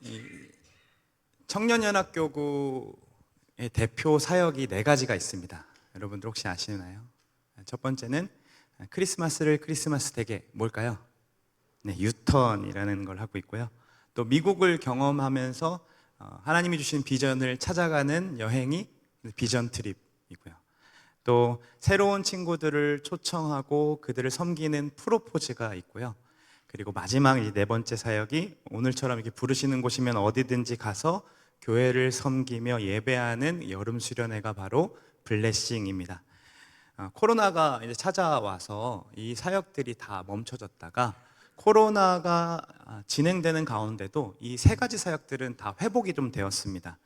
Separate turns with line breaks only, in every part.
이 청년연합교구의 대표 사역이 4가지가 있습니다. 여러분들 혹시 아시나요? 첫 번째는 크리스마스를 크리스마스 되게 뭘까요? 네, 유턴이라는 걸 하고 있고요. 또 미국을 경험하면서 하나님이 주신 비전을 찾아가는 여행이 비전 트립이고요. 또 새로운 친구들을 초청하고 그들을 섬기는 프로포즈가 있고요. 그리고 마지막 이 4번째 사역이 오늘처럼 이렇게 부르시는 곳이면 어디든지 가서 교회를 섬기며 예배하는 여름 수련회가 바로 블레싱입니다. 코로나가 이제 찾아와서 이 사역들이 다 멈춰졌다가 코로나가 진행되는 가운데도 이 3가지 사역들은 다 회복이 좀 되었습니다.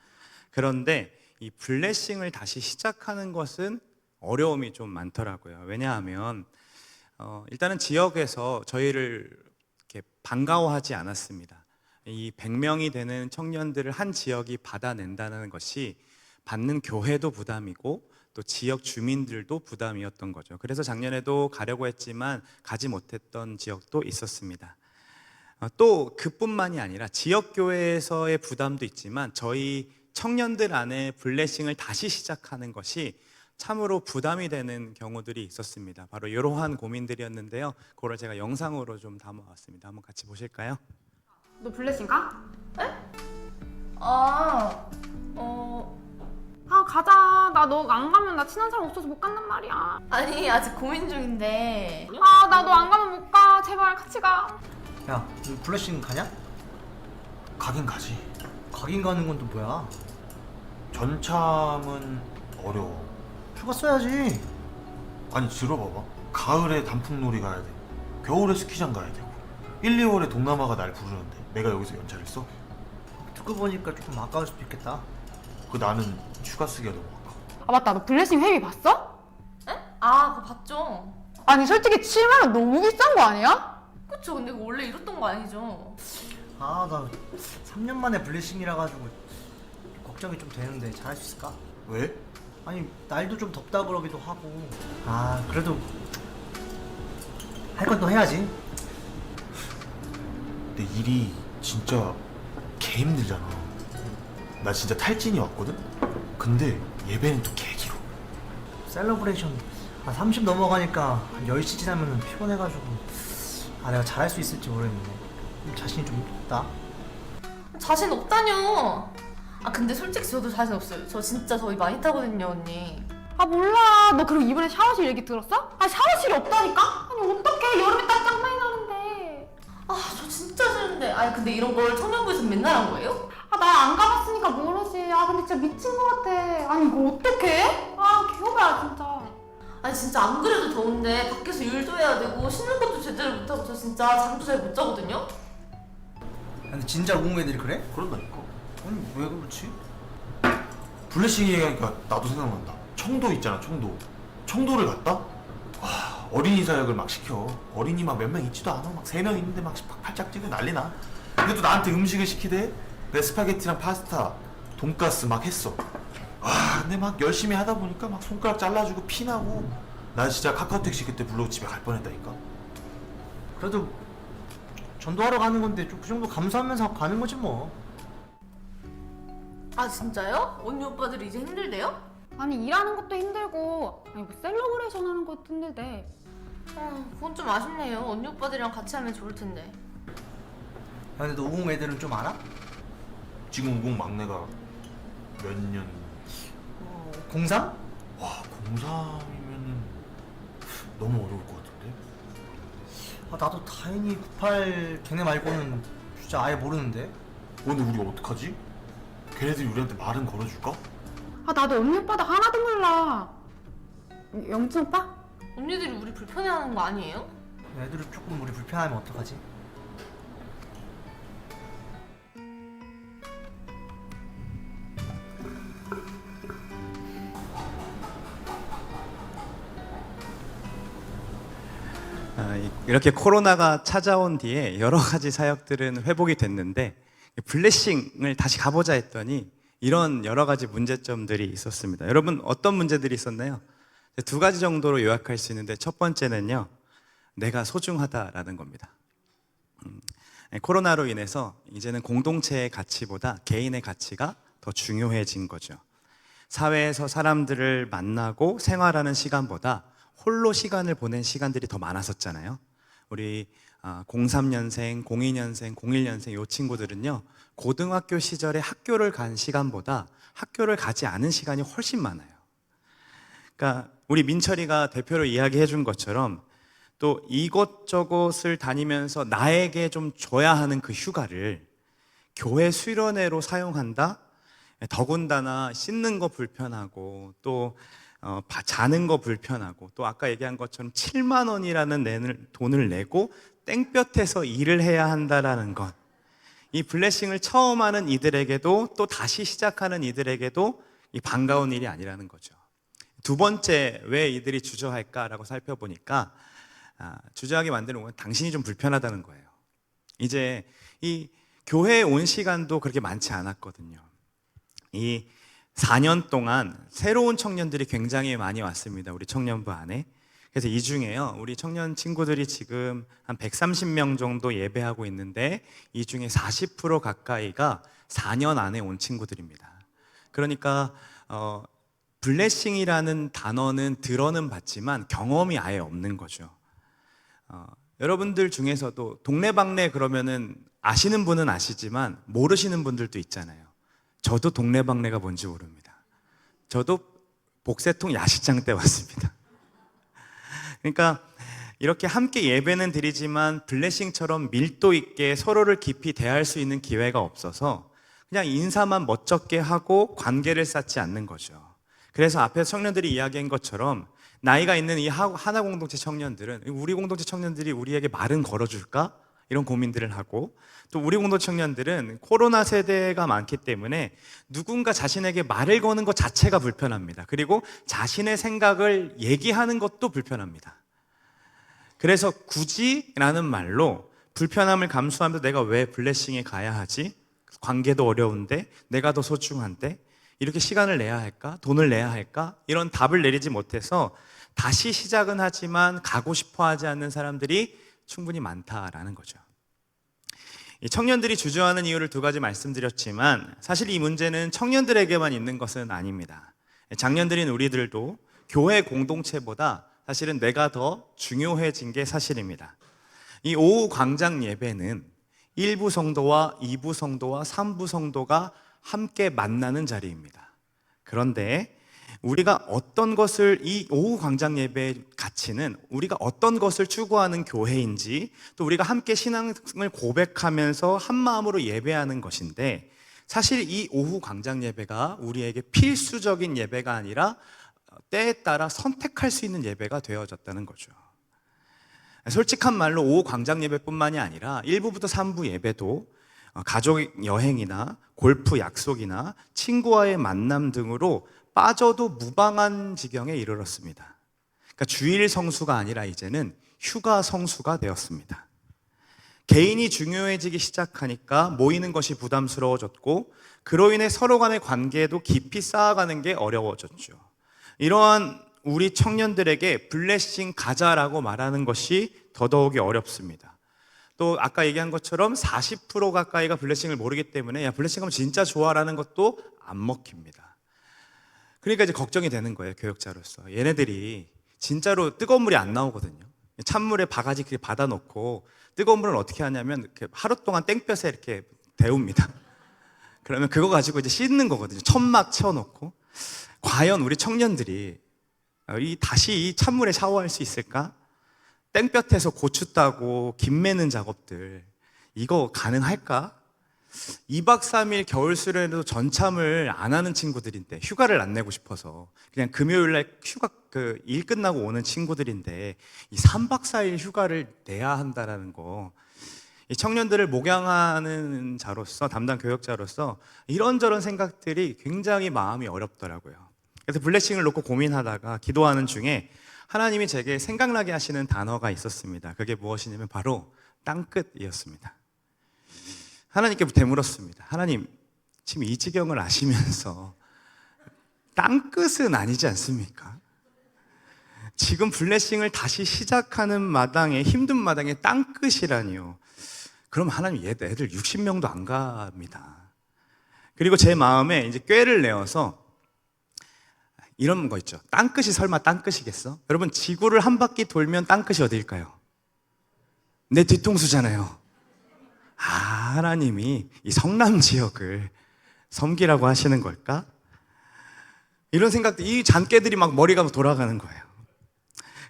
그런데 이 블레싱을 다시 시작하는 것은 어려움이 좀 많더라고요. 왜냐하면 일단은 지역에서 저희를 이렇게 반가워하지 않았습니다. 이 100명이 되는 청년들을 한 지역이 받아낸다는 것이 받는 교회도 부담이고 또 지역 주민들도 부담이었던 거죠. 그래서 작년에도 가려고 했지만 가지 못했던 지역도 있었습니다. 또 그뿐만이 아니라 지역교회에서의 부담도 있지만 저희 청년들 안에 블레싱을 다시 시작하는 것이 참으로 부담이 되는 경우들이 있었습니다. 바로 이러한 고민들이었는데요. 그걸 제가 영상으로 좀 담아왔습니다. 한번 같이 보실까요?
너 블레싱 가?
에?
가자. 나 너 안 가면 나 친한 사람 없어서 못 간단 말이야.
아니 아직 고민 중인데.
나 너 안 가면 못 가. 제발 같이 가.
야, 너 블레싱 가냐?
가긴 가지.
가긴 가는 건 또 뭐야?
전참은 어려워.
휴가 써야지.
아니 들어봐봐. 가을에 단풍놀이 가야 돼. 겨울에 스키장 가야 되고 1, 2월에 동남아가 날 부르는데 내가 여기서 연차를 써?
듣고 보니까 조금 아까울 수도 있겠다.
나는 휴가 쓰기가 너무 아까워.
맞다. 너 블레싱 회비 봤어?
에? 그거 봤죠.
아니 솔직히 7만 원 너무 비싼 거 아니야?
그쵸. 근데 이거 원래 이랬던 거 아니죠.
나 3년 만에 블레싱이라 가지고 걱정이 좀 되는데 잘할 수 있을까?
왜?
아니, 날도 좀 덥다 그러기도 하고. 그래도 할 건 또 해야지.
근데 일이 진짜 개 힘들잖아. 나 진짜 탈진이 왔거든? 근데 예배는 또 개 길어.
셀러브레이션 30 넘어가니까 한 10시 지나면 피곤해가지고 내가 잘할 수 있을지 모르겠네. 자신이 좀 없다.
자신 없다뇨. 근데 솔직히 저도 자신 없어요. 저 진짜 더위 많이 타거든요, 언니.
몰라. 너 그리고 이번에 샤워실 얘기 들었어? 샤워실이 없다니까? 아니 어떡해. 여름에 땀 짱 많이 나는데.
저 진짜 싫은데. 근데 이런 걸 청년부에서 맨날 한 거예요?
나 안 가봤으니까 모르지. 근데 진짜 미친 거 같아. 아니 이거 어떡해? 개오바야 진짜.
진짜 안 그래도 더운데 밖에서 일도 해야 되고 씻는 것도 제대로 못하고 저 진짜 잠도 잘 못 자거든요?
근데 진짜 우웅 애들이 그래?
그런다니까.
아니, 왜 그렇지?
블레싱 얘기하니까 나도 생각난다. 청도 있잖아, 청도. 청도를 갔다? 어린이 사역을 막 시켜. 어린이 막 몇 명 있지도 않아. 막 3명 있는데 막 팔짝 뛰고 난리나. 근데 또 나한테 음식을 시키대. 내 스파게티랑 파스타, 돈가스 막 했어. 근데 막 열심히 하다 보니까 막 손가락 잘라주고 피나고. 나 진짜 카카오 택시 그때 불러고 집에 갈 뻔했다니까.
그래도 전도하러 가는 건데 좀 그 정도 감사하면서 가는 거지 뭐.
진짜요? 언니 오빠들이 이제 힘들대요?
아니 일하는 것도 힘들고 뭐 셀러브레이션 하는 것도 힘들대.
그건 좀 아쉽네요. 언니 오빠들이랑 같이 하면 좋을 텐데.
야, 근데 너 우웅 애들은 좀 알아?
지금 우공 막내가 몇 년?
03?
와, 03이면은 너무 어려울 것 같은데?
나도 다행히 98 걔네 말고는 진짜 아예 모르는데.
근데 우리 어떡하지? 걔네들이 우리한테 말은 걸어줄까?
나도 언니 오빠도 하나도 몰라. 영진 오빠?
언니들이 우리 불편해하는 거 아니에요?
애들이 조금 우리 불편하면 어떡하지?
이렇게 코로나가 찾아온 뒤에 여러 가지 사역들은 회복이 됐는데 블레싱을 다시 가보자 했더니 이런 여러 가지 문제점들이 있었습니다. 여러분 어떤 문제들이 있었나요? 2가지 정도로 요약할 수 있는데 첫 번째는요, 내가 소중하다라는 겁니다. 코로나로 인해서 이제는 공동체의 가치보다 개인의 가치가 더 중요해진 거죠. 사회에서 사람들을 만나고 생활하는 시간보다 홀로 시간을 보낸 시간들이 더 많았었잖아요. 우리 03년생, 02년생, 01년생 이 친구들은요, 고등학교 시절에 학교를 간 시간보다 학교를 가지 않은 시간이 훨씬 많아요. 그러니까 우리 민철이가 대표로 이야기해 준 것처럼 또 이것저것을 다니면서 나에게 좀 줘야 하는 그 휴가를 교회 수련회로 사용한다? 더군다나 씻는 거 불편하고 또 자는 거 불편하고 또 아까 얘기한 것처럼 7만 원이라는 돈을 내고 땡볕에서 일을 해야 한다라는 것, 이 블레싱을 처음 하는 이들에게도 또 다시 시작하는 이들에게도 이 반가운 일이 아니라는 거죠. 두 번째, 왜 이들이 주저할까라고 살펴보니까 주저하게 만드는 건 당신이 좀 불편하다는 거예요. 이제 이 교회에 온 시간도 그렇게 많지 않았거든요. 이 4년 동안 새로운 청년들이 굉장히 많이 왔습니다. 우리 청년부 안에. 그래서 이 중에요, 우리 청년 친구들이 지금 한 130명 정도 예배하고 있는데 이 중에 40% 가까이가 4년 안에 온 친구들입니다. 그러니까 블레싱이라는 단어는 들어는 봤지만 경험이 아예 없는 거죠. 여러분들 중에서도 동네방네 그러면은 아시는 분은 아시지만 모르시는 분들도 있잖아요. 저도 동네방네가 뭔지 모릅니다. 저도 복세통 야시장 때 왔습니다. 그러니까 이렇게 함께 예배는 드리지만 블레싱처럼 밀도 있게 서로를 깊이 대할 수 있는 기회가 없어서 그냥 인사만 멋쩍게 하고 관계를 쌓지 않는 거죠. 그래서 앞에 청년들이 이야기한 것처럼 나이가 있는 이 하나 공동체 청년들은 우리 공동체 청년들이 우리에게 말은 걸어줄까? 이런 고민들을 하고, 또 우리 공동체 청년들은 코로나 세대가 많기 때문에 누군가 자신에게 말을 거는 것 자체가 불편합니다. 그리고 자신의 생각을 얘기하는 것도 불편합니다. 그래서 굳이라는 말로 불편함을 감수하면서 내가 왜 블레싱에 가야 하지? 관계도 어려운데, 내가 더 소중한데, 이렇게 시간을 내야 할까? 돈을 내야 할까? 이런 답을 내리지 못해서 다시 시작은 하지만 가고 싶어 하지 않는 사람들이 충분히 많다라는 거죠. 이 청년들이 주저하는 이유를 두 가지 말씀드렸지만 사실 이 문제는 청년들에게만 있는 것은 아닙니다. 장년들인 우리들도 교회 공동체보다 사실은 내가 더 중요해진 게 사실입니다. 이 오후 광장 예배는 1부 성도와 2부 성도와 3부 성도가 함께 만나는 자리입니다. 그런데 우리가 어떤 것을, 이 오후 광장 예배의 가치는 우리가 어떤 것을 추구하는 교회인지, 또 우리가 함께 신앙을 고백하면서 한 마음으로 예배하는 것인데, 사실 이 오후 광장 예배가 우리에게 필수적인 예배가 아니라 때에 따라 선택할 수 있는 예배가 되어졌다는 거죠. 솔직한 말로 오후 광장 예배뿐만이 아니라 1부부터 3부 예배도 가족 여행이나 골프 약속이나 친구와의 만남 등으로 빠져도 무방한 지경에 이르렀습니다. 그러니까 주일 성수가 아니라 이제는 휴가 성수가 되었습니다. 개인이 중요해지기 시작하니까 모이는 것이 부담스러워졌고, 그로 인해 서로 간의 관계도 깊이 쌓아가는 게 어려워졌죠. 이러한 우리 청년들에게 블레싱 가자라고 말하는 것이 더더욱이 어렵습니다. 또 아까 얘기한 것처럼 40% 가까이가 블레싱을 모르기 때문에 야, 블레싱 하면 진짜 좋아라는 것도 안 먹힙니다. 그러니까 이제 걱정이 되는 거예요, 교역자로서. 얘네들이 진짜로 뜨거운 물이 안 나오거든요. 찬물에 바가지 그렇게 받아놓고 뜨거운 물을 어떻게 하냐면 이렇게 하루 동안 땡볕에 이렇게 데웁니다. 그러면 그거 가지고 이제 씻는 거거든요. 천막 채워놓고. 과연 우리 청년들이 다시 이 찬물에 샤워할 수 있을까? 땡볕에서 고추 따고 김 매는 작업들, 이거 가능할까? 2박 3일 겨울 수련회도 전참을 안 하는 친구들인데, 휴가를 안 내고 싶어서 그냥 금요일날 휴가 일 끝나고 오는 친구들인데 이 3박 4일 휴가를 내야 한다라는 거, 이 청년들을 목양하는 자로서, 담당 교역자로서 이런저런 생각들이 굉장히 마음이 어렵더라고요. 그래서 블레싱을 놓고 고민하다가 기도하는 중에 하나님이 제게 생각나게 하시는 단어가 있었습니다. 그게 무엇이냐면 바로 땅끝이었습니다. 하나님께 되물었습니다. 하나님, 지금 이 지경을 아시면서 땅끝은 아니지 않습니까? 지금 블레싱을 다시 시작하는 마당에, 힘든 마당에 땅끝이라니요. 그럼 하나님 애들 60명도 안 갑니다. 그리고 제 마음에 이제 꾀를 내어서 이런 거 있죠. 땅끝이 설마 땅끝이겠어? 여러분, 지구를 한 바퀴 돌면 땅끝이 어디일까요? 내 뒤통수잖아요. 하나님이 이 성남 지역을 섬기라고 하시는 걸까? 이런 생각들, 이 잔깨들이 막 머리가 돌아가는 거예요.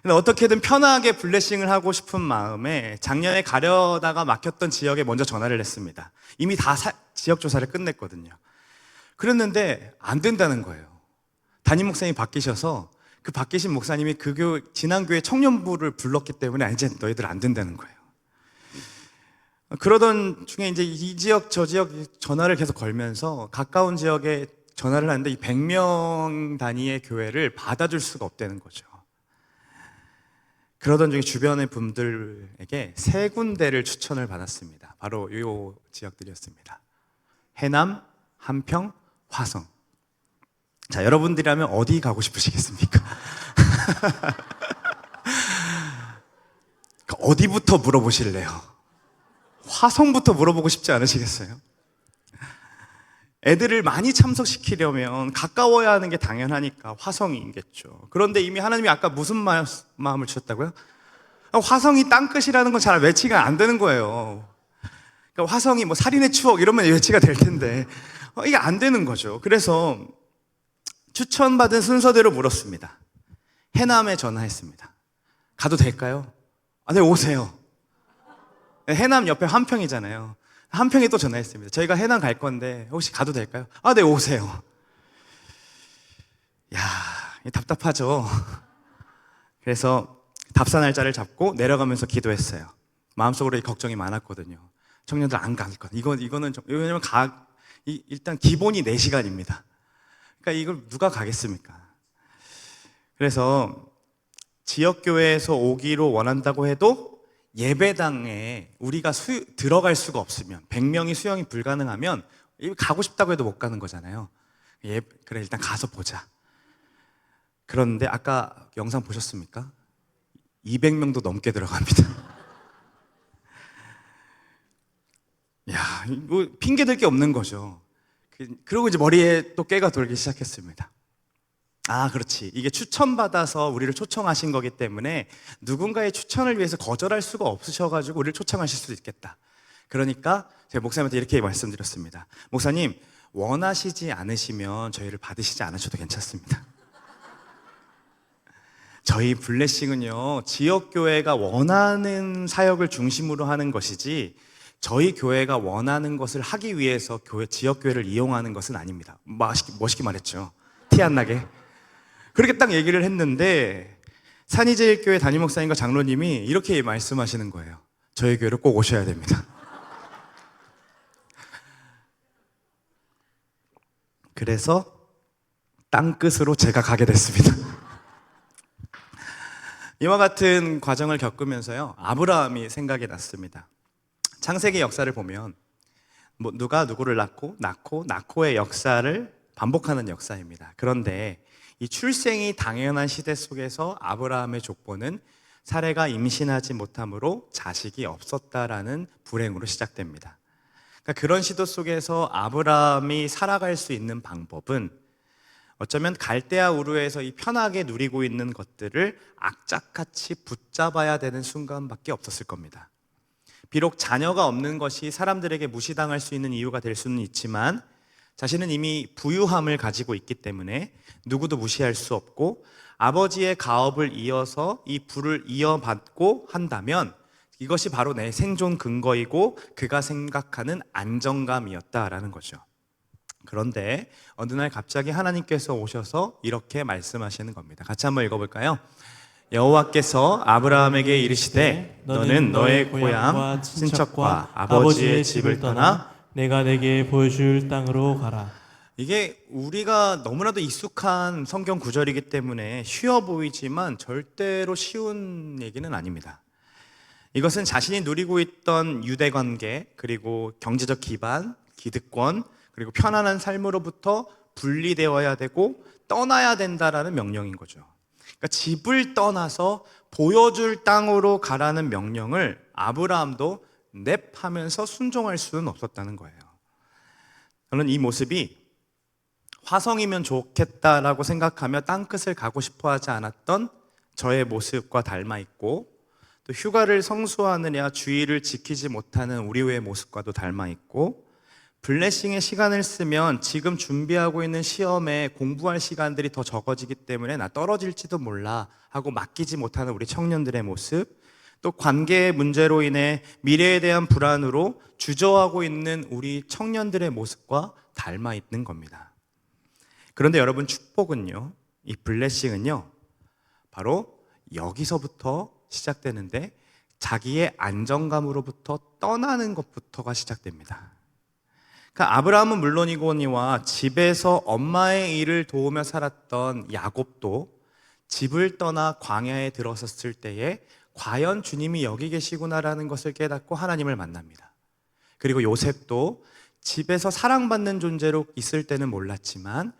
근데 어떻게든 편하게 블레싱을 하고 싶은 마음에 작년에 가려다가 막혔던 지역에 먼저 전화를 했습니다. 이미 다 지역 조사를 끝냈거든요. 그랬는데 안 된다는 거예요. 담임 목사님이 바뀌셔서 그 바뀌신 목사님이 지난 교회 청년부를 불렀기 때문에 이제 너희들 안 된다는 거예요. 그러던 중에 이제 이 지역 저 지역 전화를 계속 걸면서 가까운 지역에 전화를 하는데 이 100명 단위의 교회를 받아줄 수가 없다는 거죠. 그러던 중에 주변의 분들에게 세 군데를 추천을 받았습니다. 바로 이 지역들이었습니다. 해남, 한평, 화성. 자, 여러분들이라면 어디 가고 싶으시겠습니까? 어디부터 물어보실래요? 화성부터 물어보고 싶지 않으시겠어요? 애들을 많이 참석시키려면 가까워야 하는 게 당연하니까 화성이겠죠. 그런데 이미 하나님이 아까 무슨 마음을 주셨다고요? 화성이 땅끝이라는 건 잘 외치가 안 되는 거예요. 그러니까 화성이 뭐 살인의 추억 이러면 외치가 될 텐데 이게 안 되는 거죠. 그래서 추천받은 순서대로 물었습니다. 해남에 전화했습니다. 가도 될까요? 네, 오세요. 해남 옆에 한평이잖아요. 한평에 또 전화했습니다. 저희가 해남 갈 건데 혹시 가도 될까요? 네, 오세요. 야, 답답하죠. 그래서 답사 날짜를 잡고 내려가면서 기도했어요. 마음속으로 걱정이 많았거든요. 청년들 안 갈 것. 이거는 왜냐면 일단 기본이 4시간입니다. 그러니까 이걸 누가 가겠습니까? 그래서 지역교회에서 오기로 원한다고 해도 예배당에 우리가 들어갈 수가 없으면 100명이 수용이 불가능하면 가고 싶다고 해도 못 가는 거잖아요. 그래 일단 가서 보자. 그런데 아까 영상 보셨습니까? 200명도 넘게 들어갑니다. 야, 뭐 핑계 댈 게 없는 거죠. 그리고 이제 머리에 또 깨가 돌기 시작했습니다. 그렇지. 이게 추천받아서 우리를 초청하신 거기 때문에 누군가의 추천을 위해서 거절할 수가 없으셔가지고 우리를 초청하실 수도 있겠다. 그러니까 제가 목사님한테 이렇게 말씀드렸습니다. 목사님, 원하시지 않으시면 저희를 받으시지 않으셔도 괜찮습니다. 저희 블레싱은요, 지역교회가 원하는 사역을 중심으로 하는 것이지 저희 교회가 원하는 것을 하기 위해서 지역교회를 이용하는 것은 아닙니다. 멋있게 말했죠. 티 안 나게. 그렇게 딱 얘기를 했는데 산이제일교회 담임 목사님과 장로님이 이렇게 말씀하시는 거예요. 저희 교회로 꼭 오셔야 됩니다. 그래서 땅끝으로 제가 가게 됐습니다. 이와 같은 과정을 겪으면서요, 아브라함이 생각이 났습니다. 창세기 역사를 보면 누가 누구를 낳고의 역사를 반복하는 역사입니다. 그런데 이 출생이 당연한 시대 속에서 아브라함의 족보는 사레가 임신하지 못함으로 자식이 없었다라는 불행으로 시작됩니다. 그러니까 그런 시도 속에서 아브라함이 살아갈 수 있는 방법은 어쩌면 갈대아 우르에서 이 편하게 누리고 있는 것들을 악착같이 붙잡아야 되는 순간밖에 없었을 겁니다. 비록 자녀가 없는 것이 사람들에게 무시당할 수 있는 이유가 될 수는 있지만 자신은 이미 부유함을 가지고 있기 때문에 누구도 무시할 수 없고 아버지의 가업을 이어서 이 부를 이어받고 한다면 이것이 바로 내 생존 근거이고 그가 생각하는 안정감이었다라는 거죠. 그런데 어느 날 갑자기 하나님께서 오셔서 이렇게 말씀하시는 겁니다. 같이 한번 읽어볼까요? 여호와께서 아브라함에게 이르시되 너는 너의 고향과 친척과 아버지의 집을 떠나
내가 내게 보여줄 땅으로 가라.
이게 우리가 너무나도 익숙한 성경 구절이기 때문에 쉬워 보이지만 절대로 쉬운 얘기는 아닙니다. 이것은 자신이 누리고 있던 유대 관계, 그리고 경제적 기반, 기득권, 그리고 편안한 삶으로부터 분리되어야 되고 떠나야 된다라는 명령인 거죠. 그러니까 집을 떠나서 보여줄 땅으로 가라는 명령을 아브라함도 넵 하면서 순종할 수는 없었다는 거예요. 저는 이 모습이 화성이면 좋겠다라고 생각하며 땅끝을 가고 싶어 하지 않았던 저의 모습과 닮아 있고, 또 휴가를 성수하느냐 주의를 지키지 못하는 우리의 모습과도 닮아 있고, 블레싱의 시간을 쓰면 지금 준비하고 있는 시험에 공부할 시간들이 더 적어지기 때문에 나 떨어질지도 몰라 하고 맡기지 못하는 우리 청년들의 모습, 또 관계의 문제로 인해 미래에 대한 불안으로 주저하고 있는 우리 청년들의 모습과 닮아 있는 겁니다. 그런데 여러분, 축복은요, 이 블레싱은요, 바로 여기서부터 시작되는데 자기의 안정감으로부터 떠나는 것부터가 시작됩니다. 그러니까 아브라함은 물론이거니와 집에서 엄마의 일을 도우며 살았던 야곱도 집을 떠나 광야에 들어섰을 때에 과연 주님이 여기 계시구나라는 것을 깨닫고 하나님을 만납니다. 그리고 요셉도 집에서 사랑받는 존재로 있을 때는 몰랐지만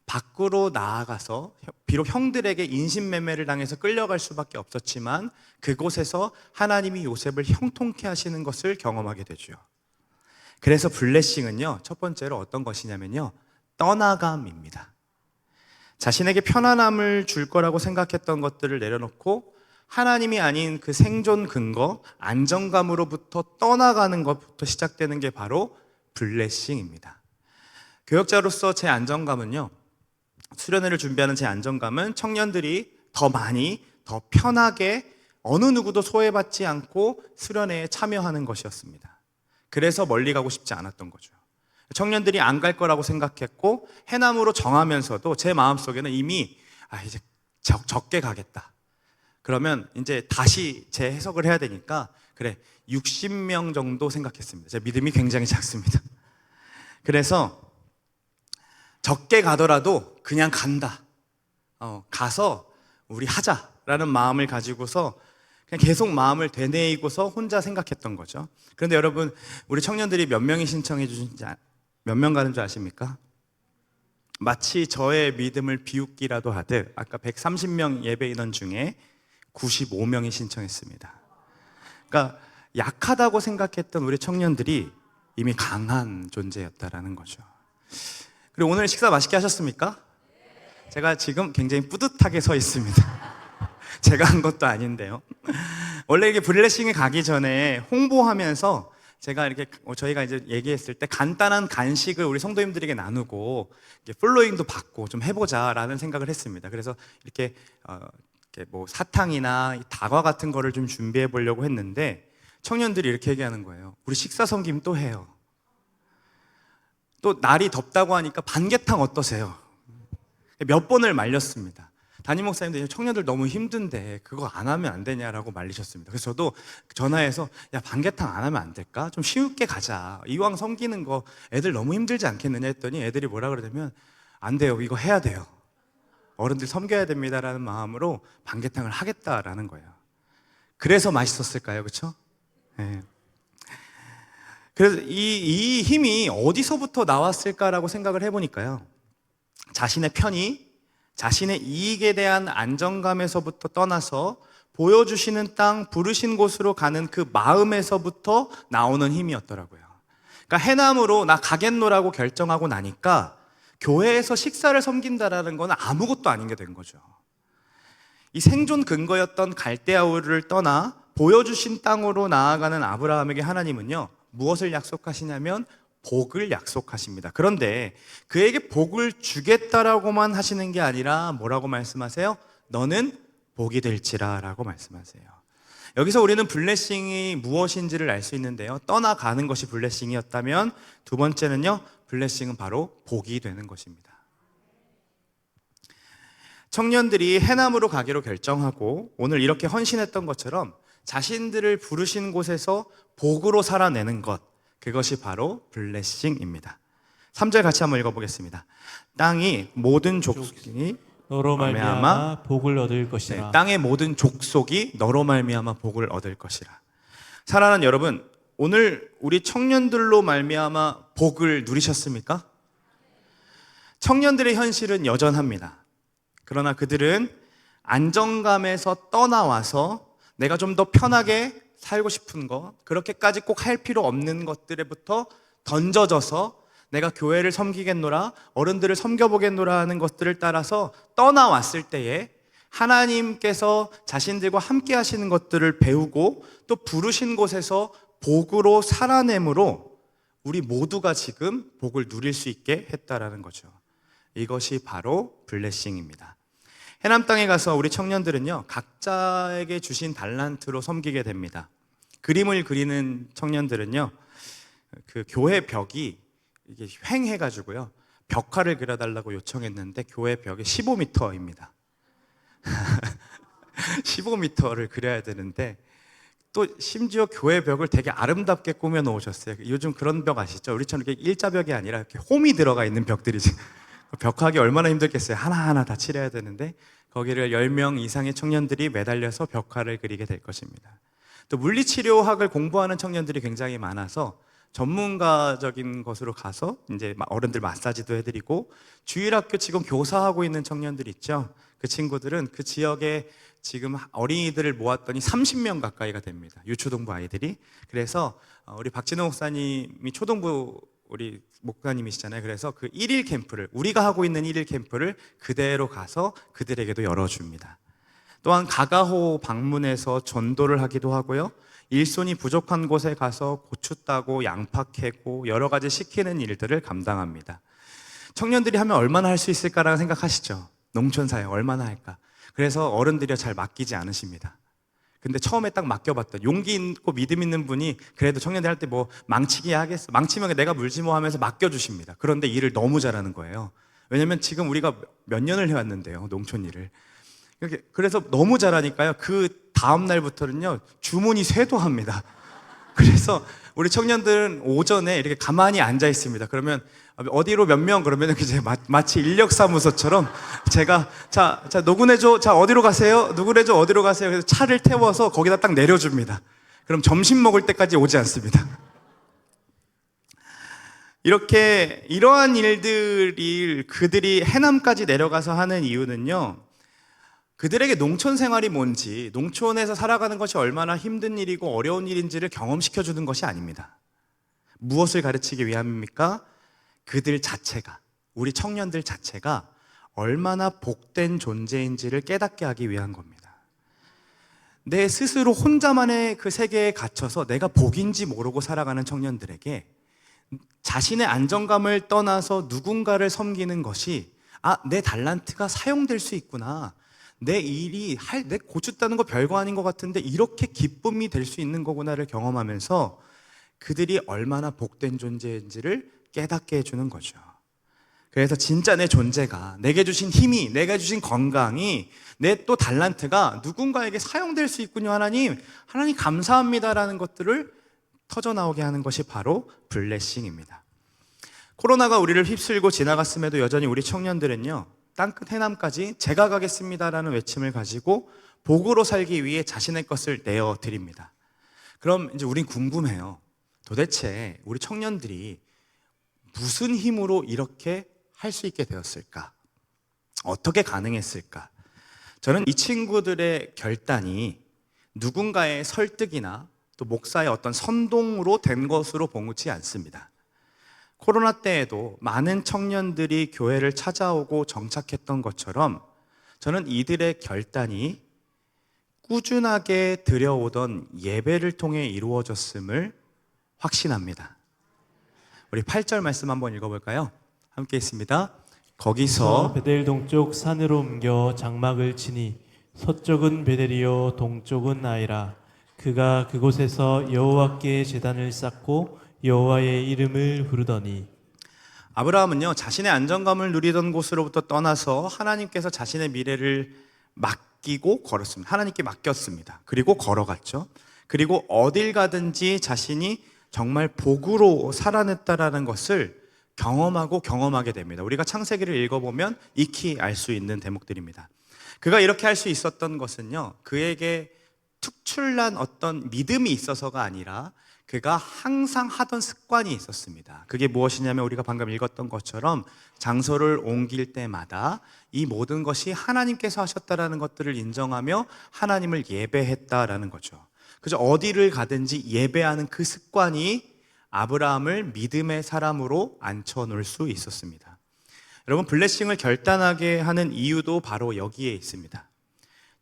밖으로 나아가서 비록 형들에게 인신매매를 당해서 끌려갈 수밖에 없었지만 그곳에서 하나님이 요셉을 형통케 하시는 것을 경험하게 되죠. 그래서 블레싱은요, 첫 번째로 어떤 것이냐면요, 떠나감입니다. 자신에게 편안함을 줄 거라고 생각했던 것들을 내려놓고 하나님이 아닌 그 생존 근거, 안정감으로부터 떠나가는 것부터 시작되는 게 바로 블레싱입니다. 교역자로서 제 안정감은요, 수련회를 준비하는 제 안정감은 청년들이 더 많이, 더 편하게 어느 누구도 소외받지 않고 수련회에 참여하는 것이었습니다. 그래서 멀리 가고 싶지 않았던 거죠. 청년들이 안 갈 거라고 생각했고 해남으로 정하면서도 제 마음속에는 이미 이제 적게 가겠다. 그러면 이제 다시 재해석을 해야 되니까 그래 60명 정도 생각했습니다. 제 믿음이 굉장히 작습니다. 그래서 적게 가더라도 그냥 간다. 가서 우리 하자라는 마음을 가지고서 그냥 계속 마음을 되뇌이고서 혼자 생각했던 거죠. 그런데 여러분, 우리 청년들이 몇 명이 신청해 주신지 몇 명 가는 줄 아십니까? 마치 저의 믿음을 비웃기라도 하듯 아까 130명 예배 인원 중에 95명이 신청했습니다. 그러니까 약하다고 생각했던 우리 청년들이 이미 강한 존재였다라는 거죠. 그리고 오늘 식사 맛있게 하셨습니까? 제가 지금 굉장히 뿌듯하게 서 있습니다. 제가 한 것도 아닌데요. 원래 이게 블레싱에 가기 전에 홍보하면서 제가 이렇게 저희가 이제 얘기했을 때 간단한 간식을 우리 성도님들에게 나누고 팔로잉도 받고 좀 해보자라는 생각을 했습니다. 그래서 이렇게 뭐 사탕이나 다과 같은 거를 좀 준비해 보려고 했는데 청년들이 이렇게 얘기하는 거예요. 우리 식사 섬김 또 해요. 또 날이 덥다고 하니까 반개탕 어떠세요? 몇 번을 말렸습니다. 담임 목사님도 청년들 너무 힘든데 그거 안 하면 안 되냐라고 말리셨습니다. 그래서 저도 전화해서 야 반개탕 안 하면 안 될까? 좀 쉽게 가자. 이왕 섬기는 거 애들 너무 힘들지 않겠느냐 했더니 애들이 뭐라 그러냐면 안 돼요. 이거 해야 돼요. 어른들 섬겨야 됩니다라는 마음으로 반개탕을 하겠다라는 거예요. 그래서 맛있었을까요? 그렇죠? 네. 그래서 이 힘이 어디서부터 나왔을까라고 생각을 해보니까요. 자신의 편의, 자신의 이익에 대한 안정감에서부터 떠나서 보여주시는 땅, 부르신 곳으로 가는 그 마음에서부터 나오는 힘이었더라고요. 그러니까 해남으로 나 가겠노라고 결정하고 나니까 교회에서 식사를 섬긴다라는 건 아무것도 아닌 게 된 거죠. 이 생존 근거였던 갈대아우를 떠나 보여주신 땅으로 나아가는 아브라함에게 하나님은요, 무엇을 약속하시냐면 복을 약속하십니다. 그런데 그에게 복을 주겠다라고만 하시는 게 아니라 뭐라고 말씀하세요? 너는 복이 될지라 라고 말씀하세요. 여기서 우리는 블레싱이 무엇인지를 알 수 있는데요, 떠나가는 것이 블레싱이었다면 두 번째는요, 블레싱은 바로 복이 되는 것입니다. 청년들이 해남으로 가기로 결정하고 오늘 이렇게 헌신했던 것처럼 자신들을 부르신 곳에서 복으로 살아내는 것, 그것이 바로 블레싱입니다. 3절 같이 한번 읽어보겠습니다. 땅이 모든 족속이
너로 말미암아 복을 얻을 것이라.
네, 땅의 모든 족속이 너로 말미암아 복을 얻을 것이라. 사랑하는 여러분, 오늘 우리 청년들로 말미암아 복을 누리셨습니까? 청년들의 현실은 여전합니다. 그러나 그들은 안정감에서 떠나와서 내가 좀 더 편하게 살고 싶은 것, 그렇게까지 꼭 할 필요 없는 것들에부터 던져져서 내가 교회를 섬기겠노라, 어른들을 섬겨보겠노라 하는 것들을 따라서 떠나왔을 때에 하나님께서 자신들과 함께 하시는 것들을 배우고 또 부르신 곳에서 복으로 살아내므로 우리 모두가 지금 복을 누릴 수 있게 했다라는 거죠. 이것이 바로 블레싱입니다. 해남 땅에 가서 우리 청년들은요, 각자에게 주신 달란트로 섬기게 됩니다. 그림을 그리는 청년들은요, 그 교회 벽이 이게 횡해가지고요, 벽화를 그려달라고 요청했는데 교회 벽이 15m입니다. 15m를 그려야 되는데 또 심지어 교회 벽을 되게 아름답게 꾸며 놓으셨어요. 요즘 그런 벽 아시죠? 우리처럼 이렇게 일자벽이 아니라 이렇게 홈이 들어가 있는 벽들이지. 벽화하기 얼마나 힘들겠어요. 하나하나 다 칠해야 되는데 거기를 10명 이상의 청년들이 매달려서 벽화를 그리게 될 것입니다. 또 물리치료학을 공부하는 청년들이 굉장히 많아서 전문가적인 것으로 가서 이제 어른들 마사지도 해드리고, 주일학교 지금 교사하고 있는 청년들 있죠. 그 친구들은 그 지역에 지금 어린이들을 모았더니 30명 가까이가 됩니다. 유초등부 아이들이. 그래서 우리 박진호 목사님이 초등부 우리 목사님이시잖아요. 그래서 그 1일 캠프를, 우리가 하고 있는 1일 캠프를 그대로 가서 그들에게도 열어줍니다. 또한 가가호 방문해서 전도를 하기도 하고요, 일손이 부족한 곳에 가서 고추 따고 양파 캐고 여러 가지 시키는 일들을 감당합니다. 청년들이 하면 얼마나 할 수 있을까라는 생각하시죠? 농촌사회 얼마나 할까? 그래서 어른들이 잘 맡기지 않으십니다. 근데 처음에 딱 맡겨봤더니 용기 있고 믿음 있는 분이 그래도 청년들 할 때 뭐 망치기 하겠어, 망치면 내가 물지 뭐 하면서 맡겨주십니다. 그런데 일을 너무 잘하는 거예요. 왜냐면 지금 우리가 몇 년을 해왔는데요, 농촌 일을. 그래서 너무 잘하니까요, 그 다음 날부터는요 주문이 쇄도합니다. 그래서 우리 청년들은 오전에 이렇게 가만히 앉아 있습니다. 그러면 어디로 몇 명, 그러면 이제 마치 인력사무소처럼 제가 자 누구네죠, 자 어디로 가세요, 누구네죠, 어디로 가세요. 그래서 차를 태워서 거기다 딱 내려줍니다. 그럼 점심 먹을 때까지 오지 않습니다. 이러한 일들이 그들이 해남까지 내려가서 하는 이유는요, 그들에게 농촌 생활이 뭔지, 농촌에서 살아가는 것이 얼마나 힘든 일이고 어려운 일인지를 경험시켜주는 것이 아닙니다. 무엇을 가르치기 위함입니까? 그들 자체가, 우리 청년들 자체가 얼마나 복된 존재인지를 깨닫게 하기 위한 겁니다. 내 스스로 혼자만의 그 세계에 갇혀서 내가 복인지 모르고 살아가는 청년들에게 자신의 안정감을 떠나서 누군가를 섬기는 것이, 내 달란트가 사용될 수 있구나, 내 일이 내 고추 따는 거 별거 아닌 것 같은데 이렇게 기쁨이 될 수 있는 거구나를 경험하면서 그들이 얼마나 복된 존재인지를 깨닫게 해주는 거죠. 그래서 진짜 내 존재가, 내게 주신 힘이, 내게 주신 건강이, 내 또 달란트가 누군가에게 사용될 수 있군요. 하나님 감사합니다라는 것들을 터져나오게 하는 것이 바로 블레싱입니다. 코로나가 우리를 휩쓸고 지나갔음에도 여전히 우리 청년들은요, 땅끝 해남까지 제가 가겠습니다라는 외침을 가지고 복으로 살기 위해 자신의 것을 내어 드립니다. 그럼 이제 우린 궁금해요. 도대체 우리 청년들이 무슨 힘으로 이렇게 할 수 있게 되었을까? 어떻게 가능했을까? 저는 이 친구들의 결단이 누군가의 설득이나 또 목사의 어떤 선동으로 된 것으로 보지 않습니다. 코로나 때에도 많은 청년들이 교회를 찾아오고 정착했던 것처럼 저는 이들의 결단이 꾸준하게 드려오던 예배를 통해 이루어졌음을 확신합니다. 우리 8절 말씀 한번 읽어볼까요? 함께 있습니다. 거기서
베델 동쪽 산으로 옮겨 장막을 치니 서쪽은 베델이요 동쪽은 아이라. 그가 그곳에서 여호와께 제단을 쌓고 여호와의 이름을 부르더니.
아브라함은요, 자신의 안정감을 누리던 곳으로부터 떠나서 하나님께서 자신의 미래를 맡기고 걸었습니다. 하나님께 맡겼습니다. 그리고 걸어갔죠. 그리고 어딜 가든지 자신이 정말 복으로 살아냈다라는 것을 경험하게 됩니다. 우리가 창세기를 읽어보면 익히 알 수 있는 대목들입니다. 그가 이렇게 할 수 있었던 것은요, 그에게 특출난 어떤 믿음이 있어서가 아니라 그가 항상 하던 습관이 있었습니다. 그게 무엇이냐면 우리가 방금 읽었던 것처럼 장소를 옮길 때마다 이 모든 것이 하나님께서 하셨다라는 것들을 인정하며 하나님을 예배했다라는 거죠. 그저 어디를 가든지 예배하는 그 습관이 아브라함을 믿음의 사람으로 앉혀놓을 수 있었습니다. 여러분, 블레싱을 결단하게 하는 이유도 바로 여기에 있습니다.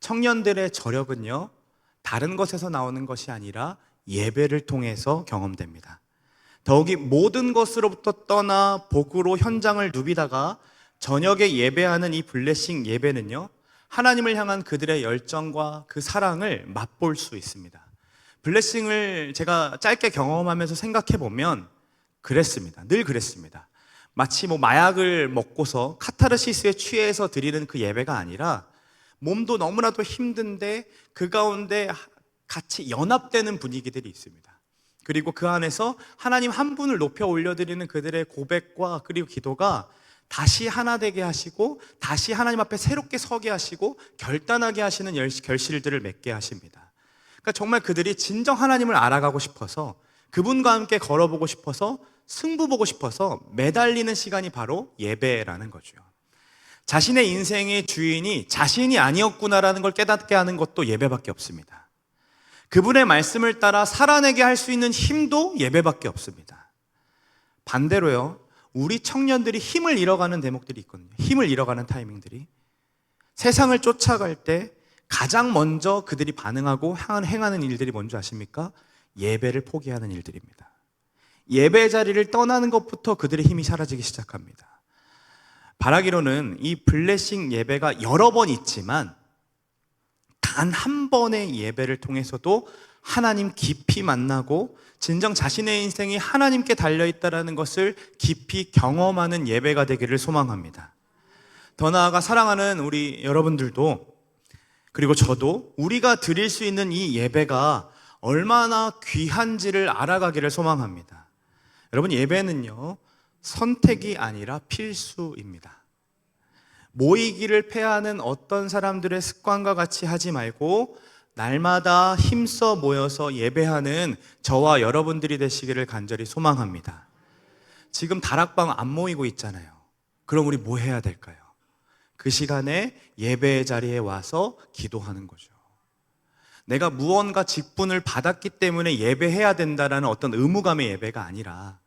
청년들의 저력은요, 다른 것에서 나오는 것이 아니라 예배를 통해서 경험됩니다. 더욱이 모든 것으로부터 떠나 복으로 현장을 누비다가 저녁에 예배하는 이 블레싱 예배는요, 하나님을 향한 그들의 열정과 그 사랑을 맛볼 수 있습니다. 블레싱을 제가 짧게 경험하면서 생각해 보면 그랬습니다. 늘 그랬습니다. 마치 마약을 먹고서 카타르시스에 취해서 드리는 그 예배가 아니라 몸도 너무나도 힘든데 그 가운데 같이 연합되는 분위기들이 있습니다. 그리고 그 안에서 하나님 한 분을 높여 올려드리는 그들의 고백과 그리고 기도가 다시 하나 되게 하시고 다시 하나님 앞에 새롭게 서게 하시고 결단하게 하시는 결실들을 맺게 하십니다. 그러니까 정말 그들이 진정 하나님을 알아가고 싶어서 그분과 함께 걸어보고 싶어서 승부 보고 싶어서 매달리는 시간이 바로 예배라는 거죠. 자신의 인생의 주인이 자신이 아니었구나라는 걸 깨닫게 하는 것도 예배밖에 없습니다. 그분의 말씀을 따라 살아내게 할 수 있는 힘도 예배밖에 없습니다. 반대로요, 우리 청년들이 힘을 잃어가는 대목들이 있거든요. 힘을 잃어가는 타이밍들이. 세상을 쫓아갈 때 가장 먼저 그들이 반응하고 행하는 일들이 뭔지 아십니까? 예배를 포기하는 일들입니다. 예배 자리를 떠나는 것부터 그들의 힘이 사라지기 시작합니다. 바라기로는 이 블레싱 예배가 여러 번 있지만 단 한 번의 예배를 통해서도 하나님 깊이 만나고 진정 자신의 인생이 하나님께 달려있다는 것을 깊이 경험하는 예배가 되기를 소망합니다. 더 나아가 사랑하는 우리 여러분들도 그리고 저도 우리가 드릴 수 있는 이 예배가 얼마나 귀한지를 알아가기를 소망합니다. 여러분, 예배는요, 선택이 아니라 필수입니다. 모이기를 패하는 어떤 사람들의 습관과 같이 하지 말고 날마다 힘써 모여서 예배하는 저와 여러분들이 되시기를 간절히 소망합니다. 지금 다락방 안 모이고 있잖아요. 그럼 우리 뭐 해야 될까요? 그 시간에 예배의 자리에 와서 기도하는 거죠. 내가 무언가 직분을 받았기 때문에 예배해야 된다는 어떤 의무감의 예배가 아니라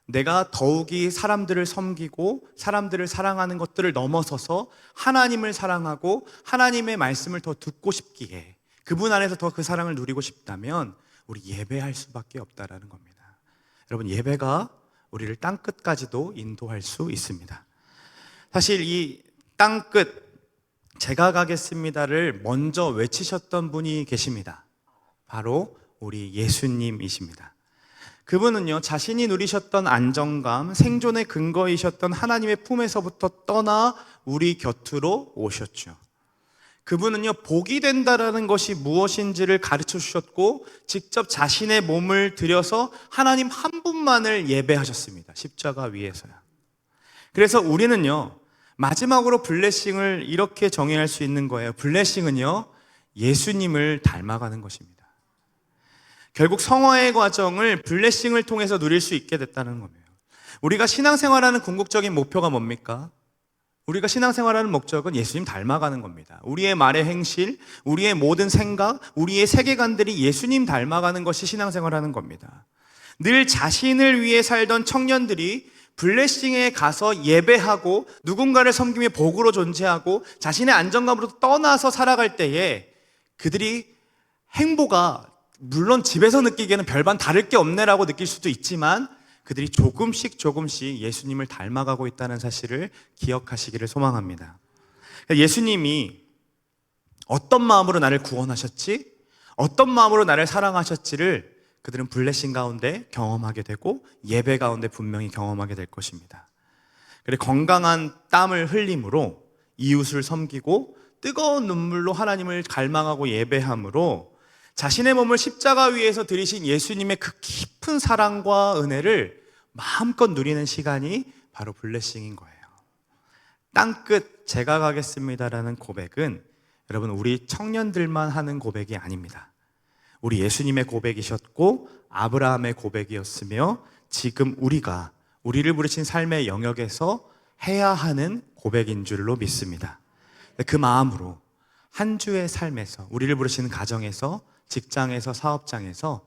내가 더욱이 사람들을 섬기고 사람들을 사랑하는 것들을 넘어서서 하나님을 사랑하고 하나님의 말씀을 더 듣고 싶기에 그분 안에서 더 그 사랑을 누리고 싶다면 우리 예배할 수밖에 없다라는 겁니다. 여러분, 예배가 우리를 땅끝까지도 인도할 수 있습니다. 사실 이 땅끝 제가 가겠습니다를 먼저 외치셨던 분이 계십니다. 바로 우리 예수님이십니다. 그분은요, 자신이 누리셨던 안정감, 생존의 근거이셨던 하나님의 품에서부터 떠나 우리 곁으로 오셨죠. 그분은요, 복이 된다라는 것이 무엇인지를 가르쳐 주셨고 직접 자신의 몸을 들여서 하나님 한 분만을 예배하셨습니다. 십자가 위에서요. 그래서 우리는요, 마지막으로 블레싱을 이렇게 정의할 수 있는 거예요. 블레싱은요, 예수님을 닮아가는 것입니다. 결국 성화의 과정을 블레싱을 통해서 누릴 수 있게 됐다는 겁니다. 우리가 신앙생활하는 궁극적인 목표가 뭡니까? 우리가 신앙생활하는 목적은 예수님 닮아가는 겁니다. 우리의 말의 행실, 우리의 모든 생각, 우리의 세계관들이 예수님 닮아가는 것이 신앙생활하는 겁니다. 늘 자신을 위해 살던 청년들이 블레싱에 가서 예배하고 누군가를 섬기며 복으로 존재하고 자신의 안정감으로 떠나서 살아갈 때에 그들이 행보가 물론 집에서 느끼기에는 별반 다를 게 없네라고 느낄 수도 있지만 그들이 조금씩 예수님을 닮아가고 있다는 사실을 기억하시기를 소망합니다. 예수님이 어떤 마음으로 나를 구원하셨지? 어떤 마음으로 나를 사랑하셨지를 그들은 블레싱 가운데 경험하게 되고 예배 가운데 분명히 경험하게 될 것입니다. 그리고 건강한 땀을 흘림으로 이웃을 섬기고 뜨거운 눈물로 하나님을 갈망하고 예배함으로 자신의 몸을 십자가 위에서 들이신 예수님의 그 깊은 사랑과 은혜를 마음껏 누리는 시간이 바로 블레싱인 거예요. 땅끝 제가 가겠습니다라는 고백은 여러분 우리 청년들만 하는 고백이 아닙니다. 우리 예수님의 고백이셨고 아브라함의 고백이었으며 지금 우리를 부르신 삶의 영역에서 해야 하는 고백인 줄로 믿습니다. 그 마음으로 한 주의 삶에서 우리를 부르시는 가정에서 직장에서 사업장에서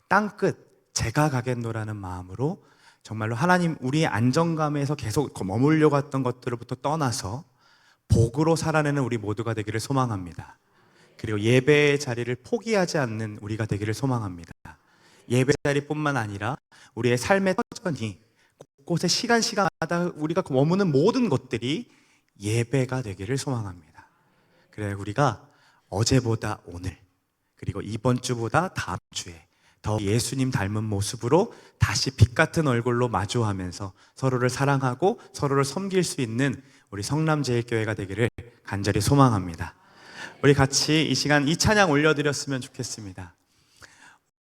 땅끝 제가 가겠노라는 마음으로 정말로 하나님 우리의 안정감에서 계속 머물려 갔던 것들로부터 떠나서 복으로 살아내는 우리 모두가 되기를 소망합니다. 그리고 예배의 자리를 포기하지 않는 우리가 되기를 소망합니다. 예배 자리뿐만 아니라 우리의 삶의 터전이 곳곳에 시간마다 우리가 머무는 모든 것들이 예배가 되기를 소망합니다. 그래 우리가 어제보다 오늘 그리고 이번 주보다 다음 주에 더 예수님 닮은 모습으로 다시 빛 같은 얼굴로 마주하면서 서로를 사랑하고 서로를 섬길 수 있는 우리 성남제일교회가 되기를 간절히 소망합니다. 우리 같이 이 시간 이 찬양 올려드렸으면 좋겠습니다.